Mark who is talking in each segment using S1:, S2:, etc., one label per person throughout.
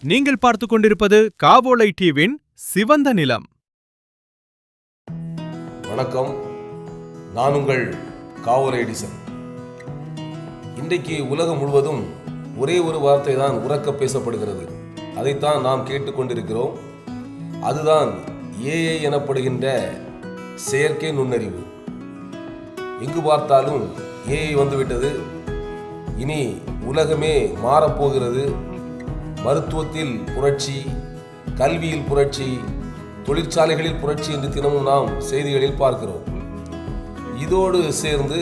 S1: நீங்கள் பார்த்துக் கொண்டிருப்பது காவோலை டிவியின் சிவந்த நிலம்.
S2: வணக்கம், நான் உங்கள் காவோலை எடிசன். இன்றைக்கு உலகம் முழுவதும் ஒரே ஒரு வார்த்தை தான் உரக்க பேசப்படுகிறது. அதைத்தான் நாம் கேட்டுக்கொண்டிருக்கிறோம். அதுதான் ஏஐ எனப்படுகின்ற செயற்கை நுண்ணறிவு. எங்கு பார்த்தாலும் ஏஐ வந்துவிட்டது. இனி உலகமே மாறப்போகிறது. மருத்துவத்தில் புரட்சி, கல்வியில் புரட்சி, தொழிற்சாலைகளில் புரட்சி என்று தினமும் நாம் செய்திகளில் பார்க்கிறோம். இதோடு சேர்ந்து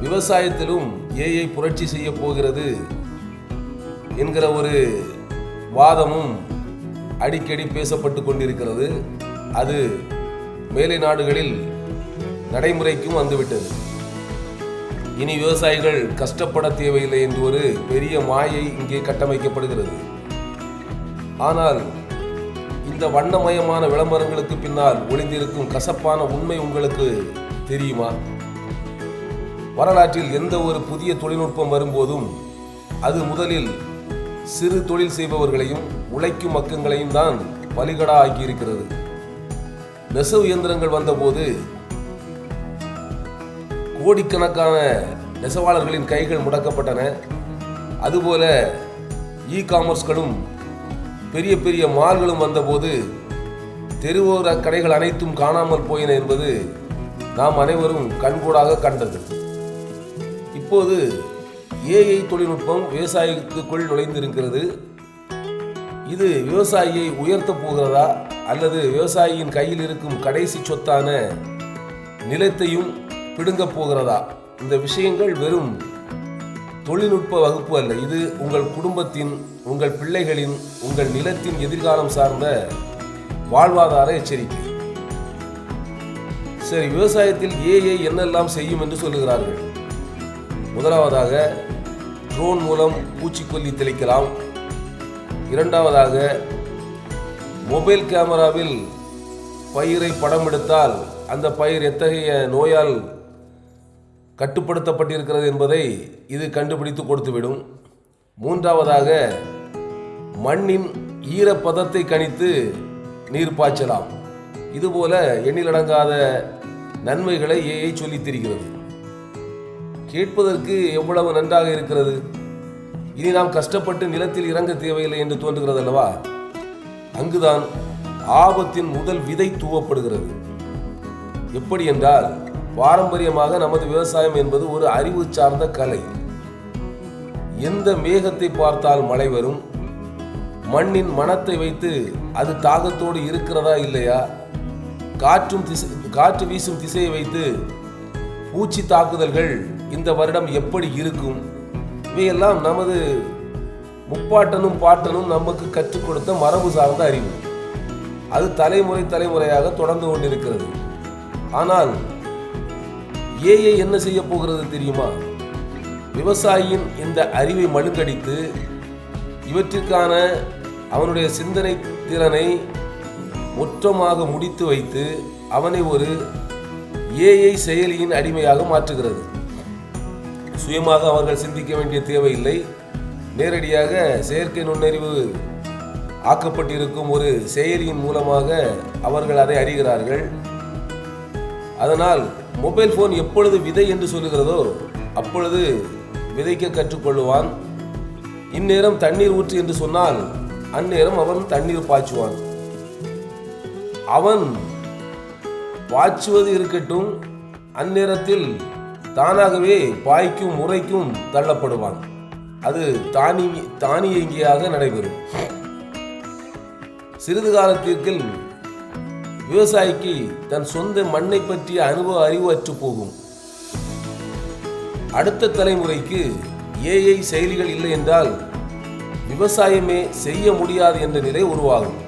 S2: விவசாயத்திலும் ஏஐ புரட்சி செய்ய போகிறது என்கிற ஒரு வாதமும் அடிக்கடி பேசப்பட்டு கொண்டிருக்கிறது. அது மேலை நாடுகளில் நடைமுறைக்கும் வந்துவிட்டது. இனி விவசாயிகள் கஷ்டப்பட தேவையில்லை என்று ஒரு பெரிய மாயை இங்கே கட்டமைக்கப்படுகிறது. ஆனால் இந்த வண்ணமயமான விளம்பரங்களுக்கு பின்னால் ஒளிந்திருக்கும் கசப்பான உண்மை உங்களுக்கு தெரியுமா? வரலாற்றில் எந்த ஒரு புதிய தொழில்நுட்பம் வரும்போதும் அது முதலில் சிறு தொழில் செய்பவர்களையும் உழைக்கும் மக்கங்களையும் தான் பலிகடா ஆக்கியிருக்கிறது. நெசவு இயந்திரங்கள் வந்தபோது கோடிக்கணக்கான நெசவாளர்களின் கைகள் முடக்கப்பட்டன. அதுபோல இ-காமர்ஸ்களும் பெரிய பெரிய மால்களும் வந்தபோது தெருவோர கடைகள் அனைத்தும் காணாமல் போயின என்பது நாம் அனைவரும் கண்கூடாக கண்டது. இப்போது ஏஐ தொழில்நுட்பம் விவசாயத்துக்குள் நுழைந்திருக்கிறது. இது விவசாயியை உயர்த்த போகிறதா அல்லது விவசாயியின் கையில் இருக்கும் கடைசி சொத்தான நிலத்தையும் பிடுங்க போகிறதா? இந்த விஷயங்கள் வெறும் தொழில்நுட்ப வகுப்பு அல்ல. இது உங்கள் குடும்பத்தின், உங்கள் பிள்ளைகளின், உங்கள் நிலத்தின் எதிர்காலம் சார்ந்த வாழ்வாதார எச்சரிக்கை. சரி, விவசாயத்தில் ஏஐ என்னெல்லாம் செய்யும் என்று சொல்லுகிறார்கள். முதலாவதாக ட்ரோன் மூலம் பூச்சிக்கொல்லி தெளிக்கலாம். இரண்டாவதாக மொபைல் கேமராவில் பயிரை படம் எடுத்தால் அந்த பயிர் எத்தகைய நோயால் கட்டுப்படுத்தப்பட்டிருக்கிறது என்பதை இது கண்டுபிடித்து கொடுத்துவிடும். மூன்றாவதாக மண்ணின் ஈரப்பதத்தை கணித்து நீர் பாய்ச்சலாம். இதுபோல எண்ணிலடங்காத நன்மைகளை ஏஐ சொல்லித் திரிகிறது. கேட்பதற்கு எவ்வளவு நன்றாக இருக்கிறது. இனி நாம் கஷ்டப்பட்டு நிலத்தில் இறங்க தேவையில்லை என்று தோன்றுகிறது அல்லவா? அங்குதான் ஆபத்தின் முதல் விதை தூவப்படுகிறது. எப்படி என்றால், பாரம்பரியமாக நமது விவசாயம் என்பது ஒரு அறிவு சார்ந்த கலை. எந்த மேகத்தை பார்த்தால் மழை வரும், மண்ணின் மனத்தை வைத்து அது தாகத்தோடு இருக்கிறதா இல்லையா, காற்று வீசும் திசையை வைத்து பூச்சி தாக்குதல்கள் இந்த வருடம் எப்படி இருக்கும், இவையெல்லாம் நமது முப்பாட்டனும் பாட்டனும் நமக்கு கற்றுக் கொடுத்த மரபு சார்ந்த அறிவு. அது தலைமுறையாக தொடர்ந்து கொண்டிருக்கிறது. ஆனால் ஏஐ என்ன செய்ய போகிறது தெரியுமா? விவசாயியின் இந்த அறிவை மழுங்கடித்து இவற்றிற்கான அவனுடைய சிந்தனை திறனை மொத்தமாக முடித்து வைத்து அவனை ஒரு ஏஐ செயலியின் அடிமையாக மாற்றுகிறது. சுயமாக அவர்கள் சிந்திக்க வேண்டிய தேவையில்லை. நேரடியாக செயற்கை நுண்ணறிவு ஆக்கப்பட்டிருக்கும் ஒரு செயலியின் மூலமாக அவர்கள் அதை அறிகிறார்கள். அதனால் மொபைல் போன் எப்பொழுது விதை என்று சொல்லுகிறதோ அப்பொழுது விதைக்க கற்றுக்கொள்ளுவான். இந்நேரம் தண்ணீர் ஊற்று என்று சொன்னால் அந்நேரம் அவன் தண்ணீர் பாய்ச்சுவான். அவன் பாய்ச்சுவது இருக்கட்டும், அந்நேரத்தில் தானாகவே பாய்க்கும் முறைக்கும் தள்ளப்படுவான். அது தானியங்கியாக நடைபெறும். சிறிது காலத்திற்கு விவசாயிக்கு தன் சொந்த மண்ணை பற்றிய அனுபவ அறிவு அற்று போகும். அடுத்த தலைமுறைக்கு ஏஐ செயலிகள் இல்லை என்றால் விவசாயமே செய்ய முடியாது என்ற நிலை உருவாகும்.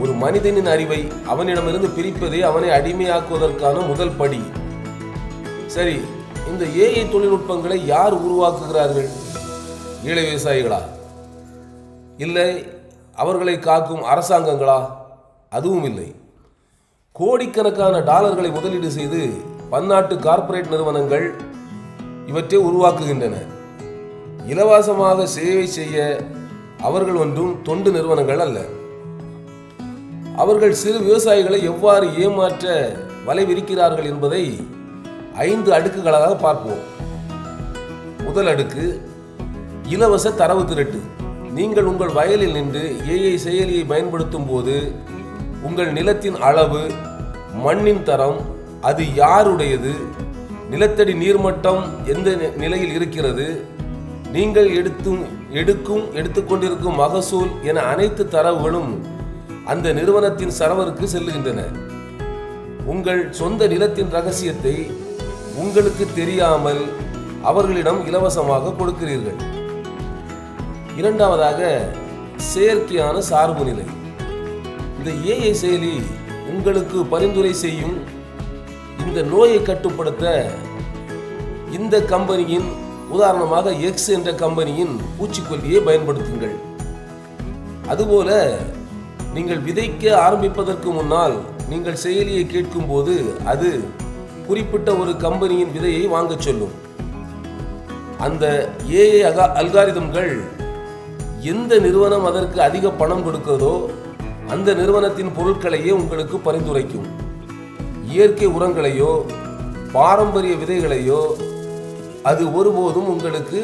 S2: ஒரு மனிதனின் அறிவை அவனிடமிருந்து பிரிப்பதே அவனை அடிமையாக்குவதற்கான முதல் படி. சரி, இந்த ஏஐ தொழில்நுட்பங்களை யார் உருவாக்குகிறார்கள்? ஏழை விவசாயிகளா? இல்லை அவர்களை காக்கும் அரசாங்கங்களா? அதுவும் இல்லை. கோடிக்கணக்கான டாலர்களை முதலீடு செய்து பன்னாட்டு கார்ப்பரேட் நிறுவனங்கள் இவற்றை உருவாக்குகின்றன. இலவசமாக சேவை செய்ய அவர்கள் ஒன்றும் தொண்டு நிறுவனங்கள் அல்ல. அவர்கள் சிறு விவசாயிகளை எவ்வாறு ஏமாற்ற வலை விரிக்கிறார்கள் என்பதை 5 அடுக்குகளாக பார்ப்போம். முதல் அடுக்கு இலவச தரவு திரட்டு. நீங்கள் உங்கள் வயலில் நின்று AI செயலியை பயன்படுத்தும் போது உங்கள் நிலத்தின் அளவு, மண்ணின் தரம், அது யாருடையது, நிலத்தடி நீர்மட்டம் எந்த நிலையில் இருக்கிறது, நீங்கள் எடுத்துக்கொண்டிருக்கும் மகசூல் என அனைத்து தரவுகளும் அந்த நிறுவனத்தின் சர்வருக்கு செல்லுகின்றன. உங்கள் சொந்த நிலத்தின் ரகசியத்தை உங்களுக்கு தெரியாமல் அவர்களிடம் இலவசமாக கொடுக்கிறீர்கள். இரண்டாவதாக செயற்கையான சார்பு நிலை. இந்த AI செயலி உங்களுக்கு பரிந்துரை செய்யும். இந்த நோயை கட்டுப்படுத்த இந்த கம்பெனியின், உதாரணமாக X என்ற கம்பெனியின் பூச்சிக்கொல்லியை பயன்படுத்துங்கள். அதுபோல நீங்கள் விதைக்க ஆரம்பிப்பதற்கு முன்னால் நீங்கள் செயலியை கேட்கும் போது அது குறிப்பிட்ட ஒரு கம்பெனியின் விதையை வாங்கச் சொல்லும். அந்த AI அல்காரிதம்கள் எந்த நிறுவனம் அதற்கு அதிக பணம் கொடுக்கிறதோ அந்த நிறுவனத்தின் பொருட்களையே உங்களுக்கு பரிந்துரைக்கும். இயற்கை உரங்களையோ பாரம்பரிய விதைகளையோ அது ஒருபோதும் உங்களுக்கு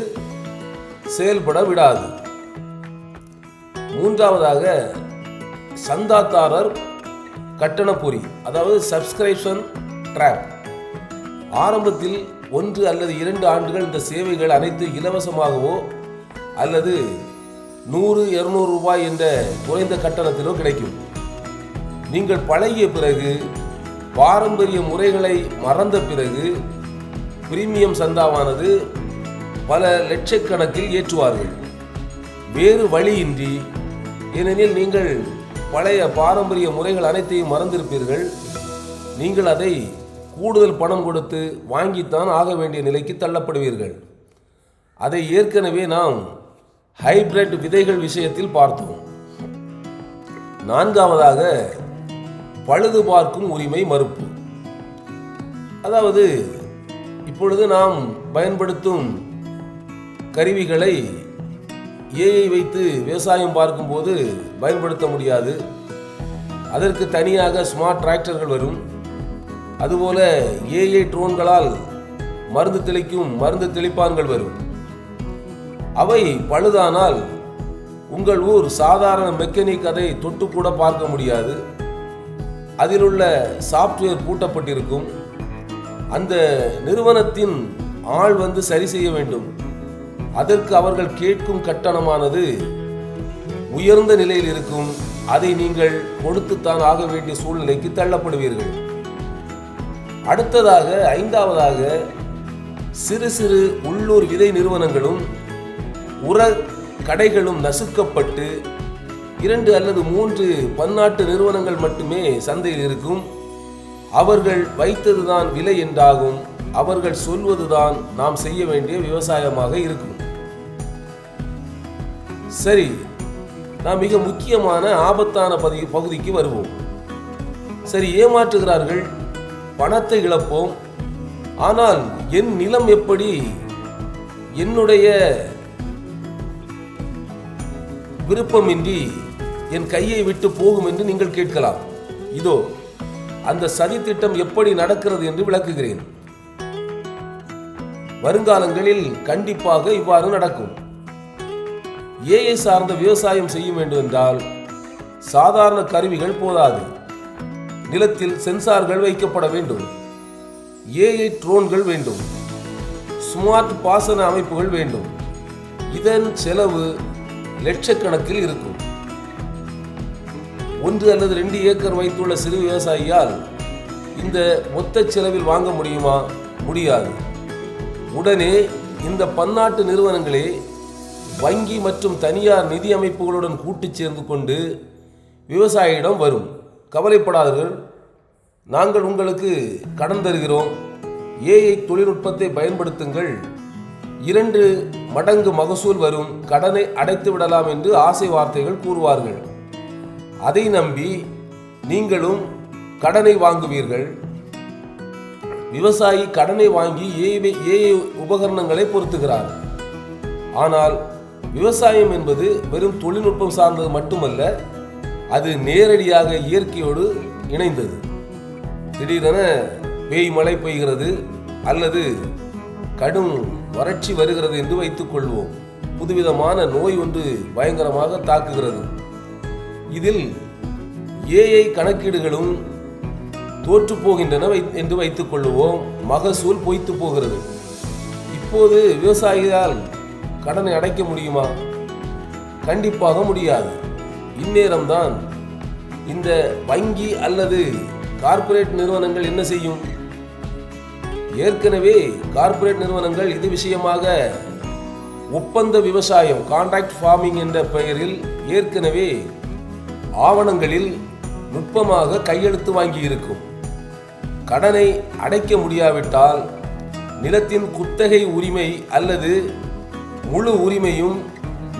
S2: செயல்பட விடாது. மூன்றாவதாக சந்தாதாரர் கட்டணப்பொறி, அதாவது சப்ஸ்கிரிப்ஷன் ட்ராப். ஆரம்பத்தில் 1 அல்லது 2 ஆண்டுகள் இந்த சேவைகள் அனைத்து இலவசமாகவோ அல்லது 100-200 ரூபாய் என்ற குறைந்த கட்டணத்திலோ கிடைக்கும். நீங்கள் பழகிய பிறகு, பாரம்பரிய முறைகளை மறந்த பிறகு பிரீமியம் சந்தாவானது பல லட்சக்கணக்கில் ஏற்றுவார்கள். வேறு வழியின்றி, ஏனெனில் நீங்கள் பழைய பாரம்பரிய முறைகள் அனைத்தையும் மறந்திருப்பீர்கள். நீங்கள் அதை கூடுதல் பணம் கொடுத்து வாங்கித்தான் ஆக வேண்டிய நிலைக்கு தள்ளப்படுவீர்கள். அதை ஏற்கனவே நாம் ஹைபிரிட் விதைகள் விஷயத்தில் பார்த்தோம். நான்காவதாக பழுது பார்க்கும் உரிமை மறுப்பு. அதாவது இப்பொழுது நாம் பயன்படுத்தும் கருவிகளை AI வைத்து விவசாயம் பார்க்கும்போது பயன்படுத்த முடியாது. அதற்கு தனியாக ஸ்மார்ட் டிராக்டர்கள் வரும். அதுபோல AI ட்ரோன்களால் மருந்து தெளிப்பான்கள் வரும். அவை பழுதானால் உங்கள் ஊர் சாதாரண மெக்கானிக் அதை தொட்டு கூட பார்க்க முடியாது. அதில் உள்ள சாப்ட்வேர் பூட்டப்பட்டிருக்கும். அந்த நிறுவனத்தின் ஆள் வந்து சரி செய்ய வேண்டும். அதற்கு அவர்கள் கேட்கும் கட்டணமானது உயர்ந்த நிலையில் இருக்கும். அதை நீங்கள் கொடுத்துத்தான் ஆக வேண்டிய சூழ்நிலைக்கு தள்ளப்படுவீர்கள். அடுத்ததாக, ஐந்தாவதாக, சிறு சிறு உள்ளூர் விதை நிறுவனங்களும் உர கடைகளும் நசுக்கப்பட்டு 2 அல்லது 3 பன்னாட்டு நிறுவனங்கள் மட்டுமே சந்தையில் இருக்கும். அவர்கள் வைத்ததுதான் விலை என்றாகும். அவர்கள் சொல்வதுதான் நாம் செய்ய வேண்டிய விவசாயமாக இருக்கும். சரி, நாம் மிக முக்கியமான ஆபத்தான பகுதிக்கு வருவோம். சரி, ஏமாற்றுகிறார்கள், பணத்தை இழப்போம். ஆனால் என் நிலம் எப்படி என்னுடைய விருப்பமின்றி என் கையை விட்டு போகும் என்று நீங்கள் கேட்கலாம். இதோ அந்த சதி திட்டம் எப்படி நடக்கிறது என்று விளக்குகிறேன். வருங்காலங்களில் கண்டிப்பாக இவ்வாறு நடக்கும். AI சார்ந்த விவசாயம் செய்ய வேண்டும் என்றால் சாதாரண கருவிகள் போதாது. நிலத்தில் சென்சார்கள் வைக்கப்பட வேண்டும். AI ட்ரோன்கள் வேண்டும். ஸ்மார்ட் பாசன அமைப்புகள் வேண்டும். இதன் செலவு லட்சக்கணக்கில் இருக்கும். 1 அல்லது 2 ஏக்கர் வைத்துள்ள சிறு விவசாயியால் இந்த மொத்த செலவில் வாங்க முடியுமா? முடியாது. உடனே இந்த பன்னாட்டு நிறுவனங்களே வங்கி மற்றும் தனியார் நிதி அமைப்புகளுடன் கூட்டு சேர்ந்து கொண்டு விவசாயியிடம் வரும். கவலைப்படாதீர்கள், நாங்கள் உங்களுக்கு கடன் தருகிறோம். AI தொழில்நுட்பத்தை பயன்படுத்துங்கள், 2 மடங்கு மகசூல் வரும், கடனை அடைத்து விடலாம் என்று ஆசை வார்த்தைகள் கூறுவார்கள். அதை நம்பி நீங்களும் கடனை வாங்குவீர்கள். விவசாயி கடனை வாங்கி AI உபகரணங்களை பொருத்துகிறார். ஆனால் விவசாயம் என்பது வெறும் தொழில்நுட்பம் சார்ந்தது மட்டுமல்ல, அது நேரடியாக இயற்கையோடு இணைந்தது. திடீரென மழை பெய்கிறது அல்லது கடும் வறட்சி வருகிறது என்று வைத்துக் கொள்வோம். புதுவிதமான நோய் ஒன்று பயங்கரமாக தாக்குகிறது. இதில் ஏஐ கணக்கீடுகளும் தோற்று போகின்றன என்று வைத்துக் கொள்வோம். மகசூல் பொய்த்து போகிறது. இப்போது விவசாயியால் கடனை அடைக்க முடியுமா? கண்டிப்பாக முடியாது. இந்நேரம்தான் இந்த வங்கி அல்லது கார்ப்பரேட் நிறுவனங்கள் என்ன செய்யும்? ஏற்கனவே கார்ப்பரேட் நிறுவனங்கள் இது விஷயமாக ஒப்பந்த விவசாயம், கான்ட்ராக்ட் ஃபார்மிங் என்ற பெயரில் ஏற்கனவே ஆவணங்களில் நுட்பமாக கையெழுத்து வாங்கி இருக்கும். கடனை அடைக்க முடியாவிட்டால் நிலத்தின் குத்தகை உரிமை அல்லது முழு உரிமையும்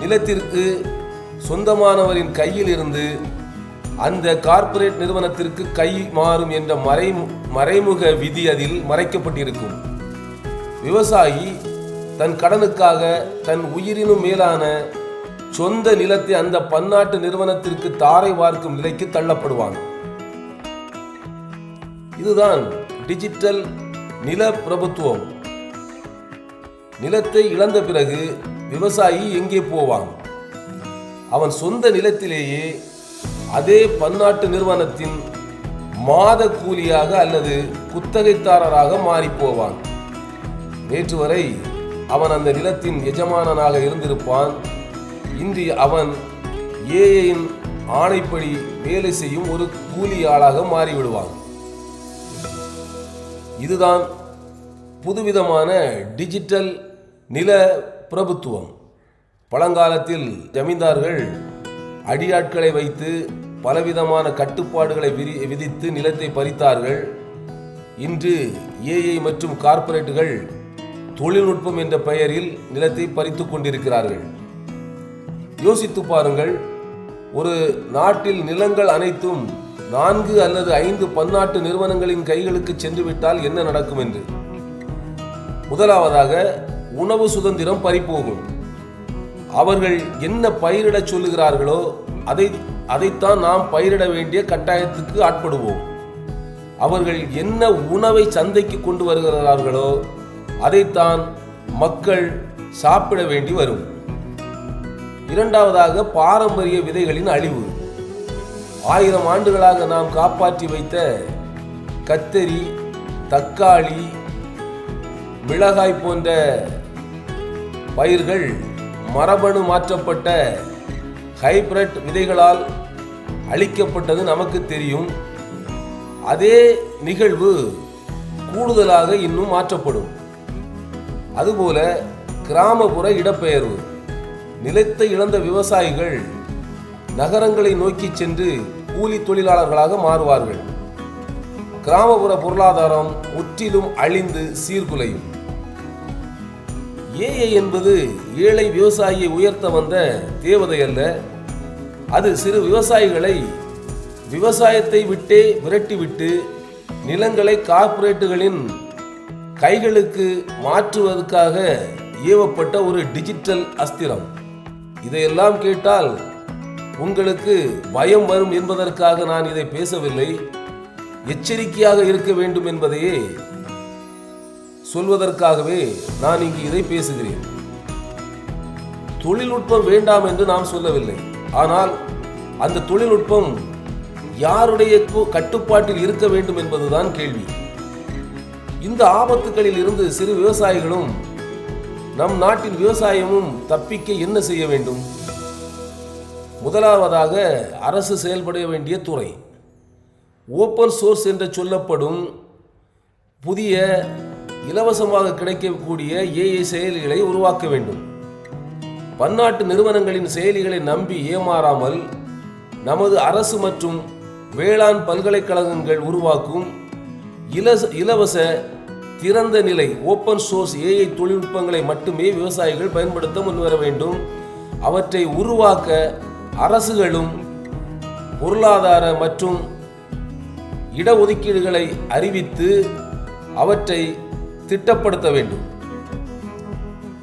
S2: நிலத்திற்கு சொந்தமானவரின் கையில் இருந்து அந்த கார்ப்பரேட் நிறுவனத்திற்கு கை மாறும் என்ற மறைமுக விதி அதில் மறைக்கப்பட்டிருக்கும். விவசாயி தன் கடனுக்காக தன் உயிரினும் மேலான சொந்த நிலத்தை அந்த பன்னாட்டு நிறுவனத்திற்கு தாரை வார்க்கும் நிலைக்கு தள்ளப்படுவான். இதுதான் டிஜிட்டல் நில பிரபுத்துவம். நிலத்தை இழந்த பிறகு விவசாயி எங்கே போவான்? அவன் சொந்த நிலத்திலேயே அதே பன்னாட்டு நிறுவனத்தின் மாத கூலியாக அல்லது குத்தகைதாரராக மாறிப்போவான். நேற்று வரை அவன் அந்த நிலத்தின் எஜமானனாக இருந்திருப்பான். இன்று அவன் ஏஐயின் ஆணைப்படி வேலை செய்யும் ஒரு கூலியாளாக மாறிவிடுவான். இதுதான் புதுவிதமான டிஜிட்டல் நில பிரபுத்துவம். பழங்காலத்தில் ஜமீன்தார்கள் அடியாட்களை வைத்து பலவிதமான கட்டுப்பாடுகளை விதித்து நிலத்தை பறித்தார்கள். இன்று ஏஐ மற்றும் கார்ப்பரேட்டுகள் தொழில்நுட்பம் என்ற பெயரில் நிலத்தை பறித்து கொண்டிருக்கிறார்கள். யோசித்து பாருங்கள், ஒரு நாட்டில் நிலங்கள் அனைத்தும் 4 அல்லது 5 பன்னாட்டு நிறுவனங்களின் கைகளுக்கு சென்றுவிட்டால் என்ன நடக்கும் என்று. முதலாவதாக உணவு சுதந்திரம் பறிபோகும். அவர்கள் என்ன பயிரிட சொல்லுகிறார்களோ அதைத்தான் நாம் பயிரிட வேண்டிய கட்டாயத்துக்கு ஆட்படுவோம். அவர்கள் என்ன உணவை சந்தைக்கு கொண்டு வருகிறார்களோ அதைத்தான் மக்கள் சாப்பிட வேண்டி வரும். இரண்டாவதாக பாரம்பரிய விதைகளின் அழிவு. 1000 ஆண்டுகளாக நாம் காப்பாற்றி வைத்த கத்தரி, தக்காளி, மிளகாய் போன்ற பயிர்கள் மரபணு மாற்றப்பட்ட ஹைபிரிட் விதைகளால் அழிக்கப்பட்டது நமக்கு தெரியும். அதே நிகழ்வு கூடுதலாக இன்னும் மாற்றப்படும். அதுபோல கிராமப்புற இடப்பெயர்வு. நிலத்தை இழந்த விவசாயிகள் நகரங்களை நோக்கி சென்று கூலி தொழிலாளர்களாக மாறுவார்கள். கிராமப்புற பொருளாதாரம் முற்றிலும் அழிந்து சீர்குலையும். ஏஐ என்பது ஏழை விவசாயியை உயர்த்த வந்த தேவதை அல்ல. அது சிறு விவசாயிகளை விவசாயத்தை விட்டே விரட்டிவிட்டு நிலங்களை கார்ப்பரேட்டுகளின் கைகளுக்கு மாற்றுவதற்காக ஏவப்பட்ட ஒரு டிஜிட்டல் அஸ்திரம். இதையெல்லாம் கேட்டால் உங்களுக்கு பயம் வரும் என்பதற்காக நான் இதை பேசவில்லை. எச்சரிக்கையாக இருக்க வேண்டும் என்பதையே சொல்வதற்காகவே நான் இங்கு இதை பேசுகிறேன். தொழில்நுட்பம் வேண்டாம் என்று நாம் சொல்லவில்லை. ஆனால் அந்த தொழில்நுட்பம் யாருடைய கட்டுப்பாட்டில் இருக்க வேண்டும் என்பதுதான் கேள்வி. இந்த ஆபத்துகளில் இருந்து சிறு விவசாயிகளும் நம் நாட்டின் விவசாயமும் தப்பிக்க என்ன செய்ய வேண்டும்? முதலாவதாக அரசு செயல்பட வேண்டிய துறை ஓப்பன் சோர்ஸ் என்று சொல்லப்படும் புதிய இலவசமாக கிடைக்கக்கூடிய ஏஐ செயலிகளை உருவாக்க வேண்டும். பன்னாட்டு நிறுவனங்களின் செயலிகளை நம்பி ஏமாறாமல் நமது அரசு மற்றும் வேளாண் பல்கலைக்கழகங்கள் உருவாக்கும் இலவச திறந்த நிலை ஓப்பன் சோர்ஸ் ஏஐ தொழில்நுட்பங்களை மட்டுமே விவசாயிகள் பயன்படுத்த முன்வர வேண்டும். அவற்றை உருவாக்க அரசுகளும் பொருளாதார மற்றும் இடஒதுக்கீடுகளை அறிவித்து அவற்றை திட்டப்படுத்த வேண்டும்.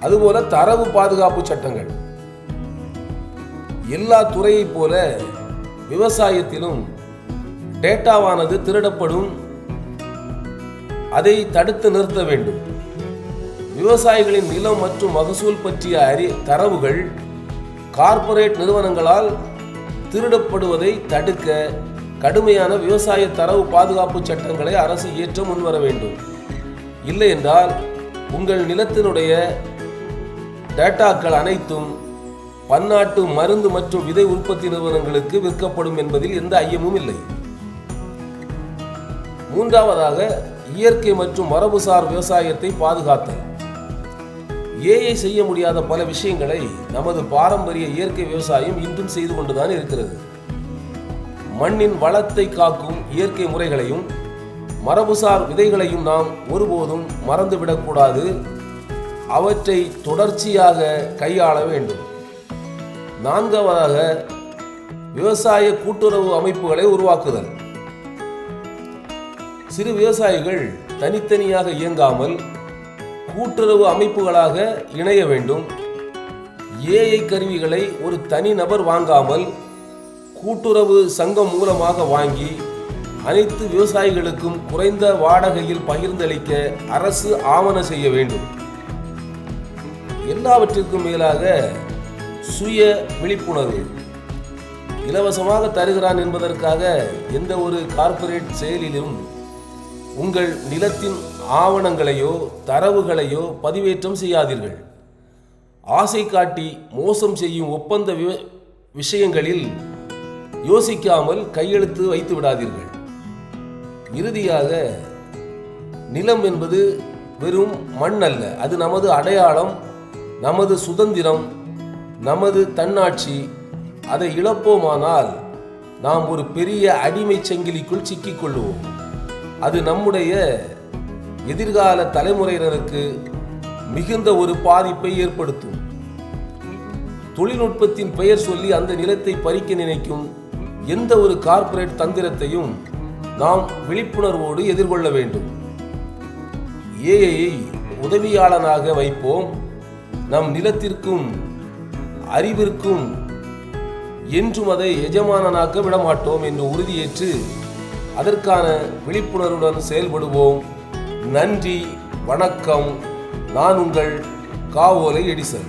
S2: அதுபோல தரவு பாதுகாப்பு சட்டங்கள். எல்லா துறையைப் போல விவசாயத்திலும் டேட்டாவானது திருடப்படும். அதை தடுத்து நிறுத்த வேண்டும். விவசாயிகளின் நிலம் மற்றும் மகசூல் பற்றிய தரவுகள் கார்ப்பரேட் நிறுவனங்களால் திருடப்படுவதை தடுக்க கடுமையான விவசாய தரவு பாதுகாப்பு சட்டங்களை அரசு இயற்ற முன்வர வேண்டும். இல்லை என்றால் உங்கள் நிலத்தினுடைய டேட்டாக்கள் அனைத்தும் பன்னாட்டு மருந்து மற்றும் விதை உற்பத்தி நிறுவனங்களுக்கு விற்கப்படும் என்பதில் எந்த ஐயமும் இல்லை. மூன்றாவதாக, இயற்கை மற்றும் மரபுசார் விவசாயத்தை பாதுகாத்தல். ஏஐ செய்ய முடியாத பல விஷயங்களை நமது பாரம்பரிய இயற்கை விவசாயம் இன்றும் செய்து கொண்டுதான் இருக்கிறது. மண்ணின் வளத்தை காக்கும் இயற்கை முறைகளையும் மரபுசார் விதைகளையும் நாம் ஒருபோதும் மறந்துவிடக்கூடாது. அவற்றை தொடர்ச்சியாக கையாள வேண்டும். நான்காவதாக, விவசாய கூட்டுறவு அமைப்புகளை உருவாக்குதல். சிறு விவசாயிகள் தனித்தனியாக இயங்காமல் கூட்டுறவு அமைப்புகளாக இணைய வேண்டும். ஏஐ கருவிகளை ஒரு தனி நபர் வாங்காமல் கூட்டுறவு சங்கம் மூலமாக வாங்கி அனைத்து விவசாயிகளுக்கும் குறைந்த வாடகையில் பகிர்ந்தளிக்க அரசு ஆவண செய்ய வேண்டும். எல்லாவற்றிற்கும் மேலாக சுய விழிப்புணர்வு. இலவசமாக தருகிறான் என்பதற்காக எந்த ஒரு கார்ப்பரேட் செயலிலும் உங்கள் நிலத்தின் ஆவணங்களையோ தரவுகளையோ பதிவேற்றம் செய்யாதீர்கள். ஆசை காட்டி மோசம் செய்யும் ஒப்பந்த விஷயங்களில் யோசிக்காமல் கையெழுத்து வைத்து விடாதீர்கள். இறுதியாக, நிலம் என்பது வெறும் மண் அல்ல. அது நமது அடையாளம், நமது சுதந்திரம், நமது தன்னாட்சி. அதை இழப்போமானால் நாம் ஒரு பெரிய அடிமை சங்கிலிக்குள் சிக்கிக்கொள்வோம். அது நம்முடைய எதிர்கால தலைமுறையினருக்கு மிகுந்த ஒரு பாதிப்பை ஏற்படுத்தும். தொழில்நுட்பத்தின் பெயர் சொல்லி அந்த நிலத்தை பறிக்க நினைக்கும் எந்த ஒரு கார்ப்பரேட் தந்திரத்தையும் நாம் விழிப்புணர்வோடு எதிர்கொள்ள வேண்டும். ஏஐயை உதவியாளனாக வைப்போம். நம் நிலத்திற்கும் அறிவிற்கும் என்றும் அதை எஜமானனாக்க விடமாட்டோம் என்று உறுதியேற்று அதற்கான விழிப்புணர்வுடன் செயல்படுவோம். நன்றி, வணக்கம். நான் உங்கள் காவோலை எடிசன்.